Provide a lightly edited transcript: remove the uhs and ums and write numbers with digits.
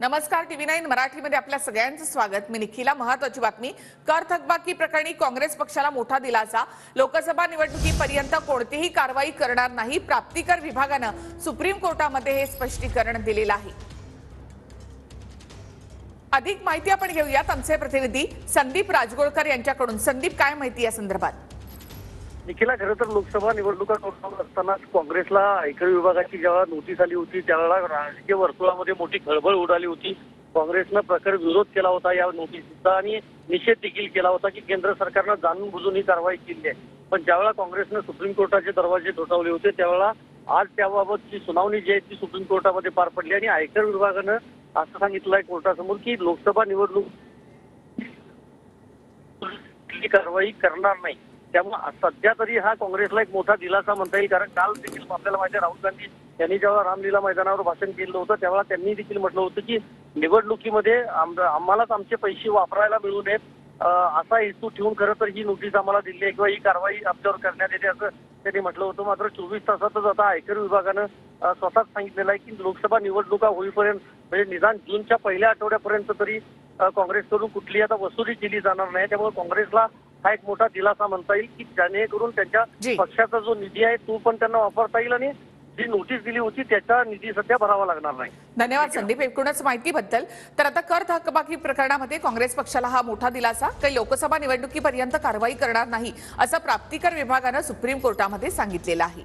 नमस्कार, TV9 मराठीमध्ये आपल्या सगळ्यांचं स्वागत। मी निखिला। महत्त्वाची बातमी, कर थकबाकी प्रकरणी काँग्रेस पक्षाला मोठा दिलासा। लोकसभा निवडणुकीपर्यंत कोणतीही कारवाई करणार नाही, प्राप्तिकर विभागानं सुप्रीम कोर्टामध्ये हे स्पष्टीकरण दिलेलं आहे। अधिक माहिती आपण घेऊयात आमचे प्रतिनिधी संदीप राजगोळकर यांच्याकडून। संदीप, काय माहिती या संदर्भात? निखिला, खरं तर लोकसभा निवडणुका तोंडावर असताना काँग्रेसला आयकर विभागाची जेव्हा नोटीस आली होती त्यावेळेला राजकीय वर्तुळामध्ये मोठी खळबळ उडाली होती। काँग्रेसनं प्रखर विरोध केला होता या नोटीसचा आणि निषेध देखील केला होता की केंद्र सरकारनं जाणून बुजून ही कारवाई केली आहे। पण ज्यावेळेला काँग्रेसनं सुप्रीम कोर्टाचे दरवाजे ठोठावले होते त्यावेळेला आज त्याबाबतची सुनावणी जी आहे ती सुप्रीम कोर्टामध्ये पार पडली आणि आयकर विभागानं असं सांगितलंय कोर्टासमोर की लोकसभा निवडणूक कारवाई करणार नाही। त्यामुळे सध्या तरी हा काँग्रेसला एक मोठा दिलासा म्हणता येईल, कारण काल देखील आपल्याला माहिती आहे राहुल गांधी यांनी जेव्हा रामलीला मैदानावर भाषण केलं होतं त्यावेळेला त्यांनी देखील म्हटलं होतं की निवडणुकीमध्ये आम्हालाच आमचे पैसे वापरायला मिळू नयेत असा हेतू ठेवून खरं तर ही नोटीस आम्हाला दिली आहे किंवा ही कारवाई आमच्यावर करण्यात येते असं त्यांनी म्हटलं होतं। मात्र 24 तासातच आता आयकर विभागानं स्वतःच सांगितलेलं आहे की लोकसभा निवडणुका होईपर्यंत म्हणजे निदान जूनच्या पहिल्या आठवड्यापर्यंत तरी काँग्रेसकडून कुठली आता वसुली केली जाणार नाही। त्यामुळे काँग्रेसला हा एक मोठा दिलासा म्हणता येईल की जेणेकरून त्यांच्या पक्षाचा जो निधी आहे तो पण त्यांना वापरता येईल आणि जी नोटीस दिली होती त्याचा निधी सध्या भरावा लागणार नाही। धन्यवाद संदीप एकूणच माहितीबद्दल। तर आता कर थकबाकी प्रकरणामध्ये काँग्रेस पक्षाला हा मोठा दिलासा, काही लोकसभा निवडणुकीपर्यंत कारवाई करणार नाही असं प्राप्तिकर विभागानं सुप्रीम कोर्टामध्ये सांगितलेलं आहे।